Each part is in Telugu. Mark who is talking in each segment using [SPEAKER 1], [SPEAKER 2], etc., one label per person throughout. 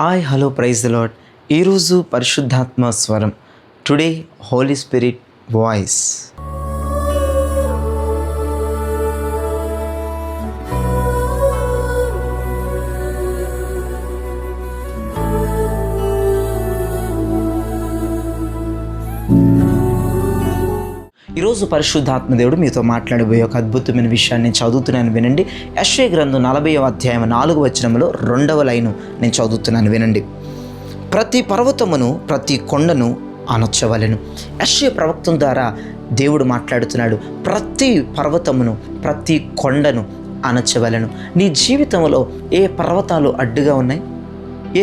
[SPEAKER 1] Hi hello praise the Lord. ఈరోజు పరిశుద్ధాత్మ స్వరం. Today holy spirit voice. ఈరోజు పరిశుద్ధాత్మ దేవుడు మీతో మాట్లాడబోయే ఒక అద్భుతమైన విషయాన్ని నేను చదువుతున్నాను, వినండి. యెషయా గ్రంథం 40వ అధ్యాయం 4వ వచనంలో 2వ లైను నేను చదువుతున్నాను, వినండి. ప్రతి పర్వతమును ప్రతి కొండను అణచవలెను. యెషయా ప్రవక్త ద్వారా దేవుడు మాట్లాడుతున్నాడు. ప్రతి పర్వతమును ప్రతి కొండను అణచవలెను. నీ జీవితంలో ఏ పర్వతాలు అడ్డుగా ఉన్నాయి,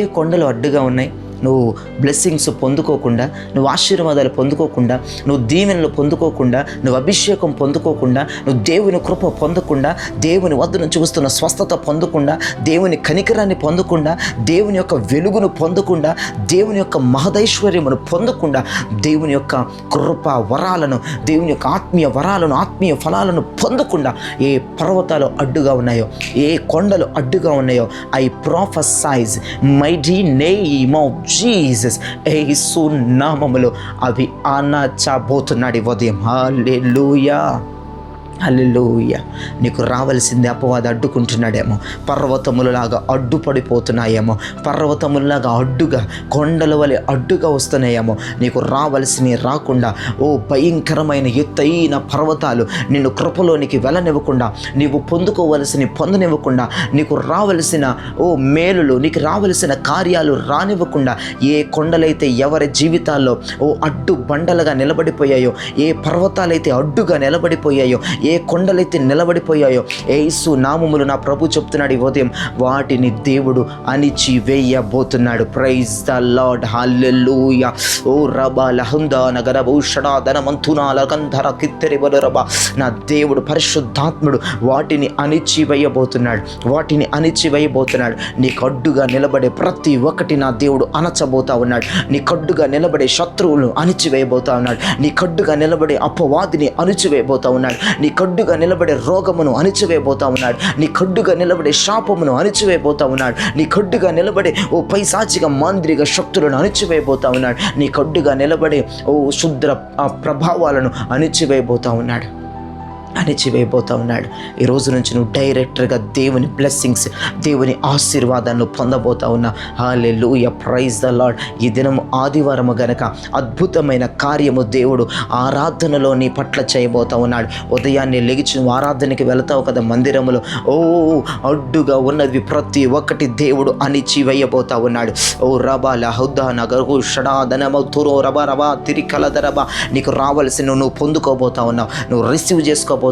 [SPEAKER 1] ఏ కొండలు అడ్డుగా ఉన్నాయి? నువ్వు బ్లెస్సింగ్స్ పొందుకోకుండా, నువ్వు ఆశీర్వాదాలు పొందుకోకుండా, నువ్వు దీవెనలు పొందుకోకుండా, నువ్వు అభిషేకం పొందుకోకుండా, నువ్వు దేవుని కృప పొందకుండా, దేవుని వద్ద నుంచి వస్తున్న స్వస్థత పొందకుండా, దేవుని కనికరాన్ని పొందకుండా, దేవుని యొక్క వెలుగును పొందకుండా, దేవుని యొక్క మహదైశ్వర్యమును పొందకుండా, దేవుని యొక్క కృప వరాలను, దేవుని యొక్క ఆత్మీయ వరాలను, ఆత్మీయ ఫలాలను పొందకుండా ఏ పర్వతాలు అడ్డుగా ఉన్నాయో, ఏ కొండలు అడ్డుగా ఉన్నాయో, I prophesy mighty name of Jesus, యేసు నామములో అవి అణచబోతున్నాడు ఈ ఉదయం. హల్లెలూయా, హల్లెలూయా. నీకు రావాల్సింది అపవాది అడ్డుకుంటున్నాడేమో, పర్వతములలాగా అడ్డుపడిపోతున్నాయేమో, పర్వతములలాగా అడ్డుగా, కొండల వలె అడ్డుగా వస్తున్నాయేమో. నీకు రావాల్సినవి రాకుండా, ఓ భయంకరమైన ఎత్తైన పర్వతాలు నిన్ను కృపలోనికి వెళ్ళనివ్వకుండా, నీవు పొందుకోవలసినవి పొందనివ్వకుండా, నీకు రావలసిన ఓ మేలులు, నీకు రావలసిన కార్యాలు రానివ్వకుండా, ఏ కొండలైతే ఎవరి జీవితాల్లో ఓ అడ్డు బండలుగా నిలబడిపోయాయో, ఏ పర్వతాలైతే అడ్డుగా నిలబడిపోయాయో, ఏ కొండలైతే నిలబడిపోయాయో, యేసు నామములు నా ప్రభు చెప్తున్నాడు ఈ ఉదయం, వాటిని దేవుడు అణిచి వేయబోతున్నాడు. ప్రైజ్ ద లార్డ్, హల్లెలూయా. ఓ రబా లహుందా నగర భూషడా ధనమంతునా లగంధర కిత్తెరి బలరబా. నా దేవుడు పరిశుద్ధాత్ముడు వాటిని అణిచి వేయబోతున్నాడు, వాటిని అణిచి వేయబోతున్నాడు. నీకు అడ్డుగా నిలబడే ప్రతి ఒక్కటి నా దేవుడు అణచబోతా ఉన్నాడు. నీ కడ్డుగా నిలబడే శత్రువులను అణిచివేయబోతా ఉన్నాడు. నీ కడ్డుగా నిలబడే అపవాదిని అణిచివేయబోతా ఉన్నాడు. నీ కడ్డుగా నిలబడే రోగమును అణిచివేయబోతా ఉన్నాడు. నీ కడ్డుగా నిలబడే శాపమును అణిచివేయబోతా ఉన్నాడు. నీ కడ్డుగా నిలబడే ఓ పైశాచిక మాంత్రిక శక్తులను అణిచివేయబోతా ఉన్నాడు. నీ కడ్డుగా నిలబడే ఓ శుద్ర ప్రభావాలను అణిచివేయబోతా ఉన్నాడు, అణిచివేయబోతా ఉన్నాడు. ఈ రోజు నుంచి నువ్వు డైరెక్ట్గా దేవుని బ్లెస్సింగ్స్, దేవుని ఆశీర్వాదాలను పొందబోతా ఉన్నా. హల్లెలూయా, ప్రైజ్ ద లార్డ్. ఈ దినము ఆదివారము గనక అద్భుతమైన కార్యము దేవుడు ఆరాధనలో నీ పట్ల చేయబోతా ఉన్నాడు. ఉదయాన్నే లెగిచి నువ్వు ఆరాధనకి వెళతావు కదా మందిరములో, ఓ అడ్డుగా ఉన్నది ప్రతి ఒక్కటి దేవుడు అణిచి వేయబోతా ఉన్నాడు. ఓ రబా లహుద్దా నగరు షడాదనమ తురో రబా రబా తిరికలదరబా. నీకు రావాల్సిన నువ్వు పొందుకోబోతా ఉన్నావు, నువ్వు రిసీవ్ చేసుకోబోతున్నావు.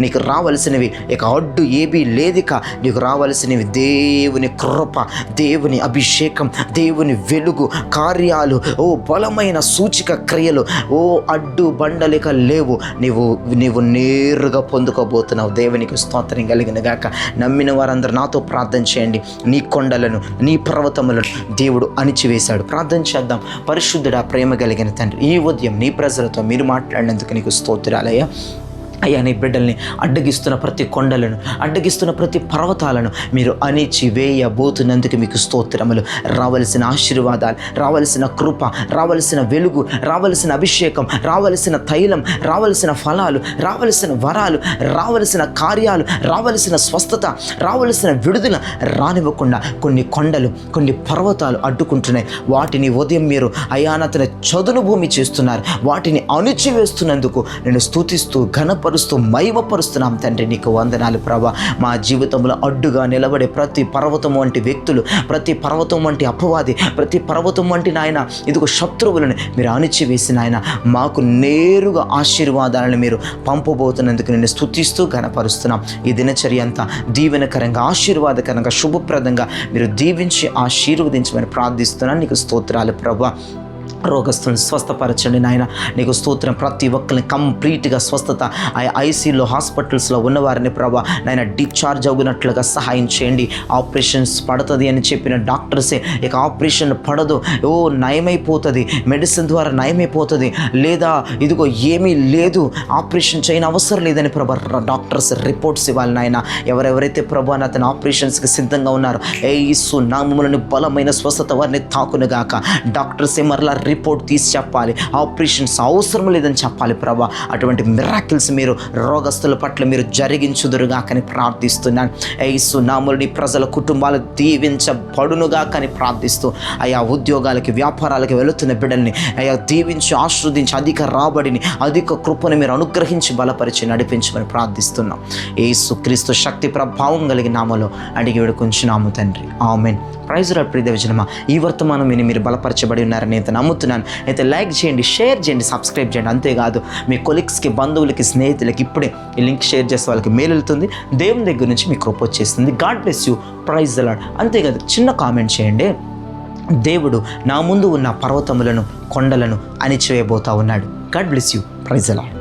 [SPEAKER 1] నీకు రావలసినవి ఇక అడ్డు ఏబీ లేదిక. నీకు రావలసినవి దేవుని కృప, దేవుని అభిషేకం, దేవుని వెలుగు కార్యాలు, ఓ బలమైన సూచిక క్రియలు, ఓ అడ్డు బండలిక లేవు. నీవు నేరుగా పొందుకోబోతున్నావు. దేవునికి స్తోత్రం కలిగిన గాక. నమ్మిన వారందరూ నాతో ప్రార్థన చేయండి. నీ కొండలను, నీ పర్వతములను దేవుడు అణిచివేశాడు. ప్రార్థన చేద్దాం. పరిశుద్ధుడా, ప్రేమ కలిగిన తండ్రి, ఈ ఉదయం నీ ప్రజలతో మీరు మాట్లాడినందుకు నీకు స్తోత్రాలయ్యా. అయ్యా, నీ బిడ్డల్ని అడ్డగిస్తున్న ప్రతి కొండలను, అడ్డగిస్తున్న ప్రతి పర్వతాలను మీరు అణిచి వేయబోతున్నందుకు మీకు స్తోత్రములు. రావలసిన ఆశీర్వాదాలు, రావలసిన కృప, రావలసిన వెలుగు, రావలసిన అభిషేకం, రావలసిన తైలం, రావలసిన ఫలాలు, రావలసిన వరాలు, రావలసిన కార్యాలు, రావలసిన స్వస్థత, రావలసిన విడుదల రానివ్వకుండా కొన్ని కొండలు, కొన్ని పర్వతాలు అడ్డుకుంటున్నాయి. వాటిని ఉదయం మీరు అయానతను చదును భూమి చేస్తున్నారు. వాటిని అణిచివేస్తున్నందుకు నేను స్తుతిస్తూ ఘనపరుస్తూ మహిమపరుస్తున్నాం తండ్రి. నీకు వందనాలు ప్రభా. మా జీవితంలో అడ్డుగా నిలబడే ప్రతి పర్వతం వంటి వ్యక్తులు, ప్రతి పర్వతం వంటి అపవాది, ప్రతి పర్వతం వంటి నాయన ఇదిగో శత్రువులను మీరు అణిచివేసిన ఆయన మాకు నేరుగా ఆశీర్వాదాలను మీరు పంపబోతున్నందుకు నేను స్తుతిస్తూ ఘనపరుస్తున్నాం. ఈ దినచర్య అంతా దీవెనకరంగా, ఆశీర్వాదకరంగా, శుభప్రదంగా మీరు దీవించి ఆశీర్వదించమని ప్రార్థిస్తున్నాను. నీకు స్తోత్రాలు ప్రభా. రోగస్తులను స్వస్థపరచండి నాయన. నీకు స్తోత్రం. ప్రతి ఒక్కరిని కంప్లీట్గా స్వస్థత, ఆ ఐసీయూలో హాస్పిటల్స్లో ఉన్నవారిని ప్రభా నాయన డిశ్చార్జ్ అవునట్లుగా సహాయం చేయండి. ఆపరేషన్స్ పడుతుంది అని చెప్పిన డాక్టర్సే ఇక ఆపరేషన్ పడదు, నయమైపోతుంది, మెడిసిన్ ద్వారా నయమైపోతుంది, లేదా ఇదిగో ఏమీ లేదు, ఆపరేషన్ చేయని అవసరం లేదని ప్రభా డాక్టర్స్ రిపోర్ట్స్ ఇవ్వాలి నాయన. ఎవరెవరైతే ప్రభా అతను ఆపరేషన్స్కి సిద్ధంగా ఉన్నారు, యేసు నామములోని బలమైన స్వస్థత వారిని తాకునుగాక. డాక్టర్సే మరలా రిపోర్ట్ తీసి చెప్పాలి, ఆపరేషన్స్ అవసరం లేదని చెప్పాలి ప్రభా. అటువంటి మిరాకిల్స్ మీరు రోగస్తుల పట్ల మీరు జరిగించుదురుగా కానీ ప్రార్థిస్తున్నాను. యేసు నామములోని ప్రజల కుటుంబాలు దీవించబడునుగా కానీ ప్రార్థిస్తూ అయా ఉద్యోగాలకి వ్యాపారాలకి వెళుతున్న బిడ్డల్ని అయా దీవించి ఆశీర్వదించి అధిక రాబడిని అధిక కృపను మీరు అనుగ్రహించి బలపరిచి నడిపించమని ప్రార్థిస్తున్నాం. యేసు క్రీస్తు శక్తి ప్రభావం కలిగిన నామములో అడిగి వేడుకొంచున్నాము తండ్రి. ఆమేన్. Praise lord. ప్రియ దైవజనమా, ఈ వర్తమానం విని మీరు బలపరచబడి ఉన్నారని అయితే నమ్ముతున్నాను. అయితే లైక్ చేయండి, షేర్ చేయండి, సబ్స్క్రైబ్ చేయండి. అంతేకాదు మీ కొలీగ్స్కి, బంధువులకి, స్నేహితులకి ఇప్పుడే ఈ లింక్ షేర్ చేసే వాళ్ళకి మేలు వెళ్తుంది. దేవుని దగ్గర నుంచి మీకు కృప వచ్చేస్తుంది. God bless you. Praise Lord. అంతేకాదు చిన్న కామెంట్ చేయండి. దేవుడు నా ముందు ఉన్న పర్వతములను, కొండలను అణిచివేయబోతా ఉన్నాడు. God bless you. Praise lord.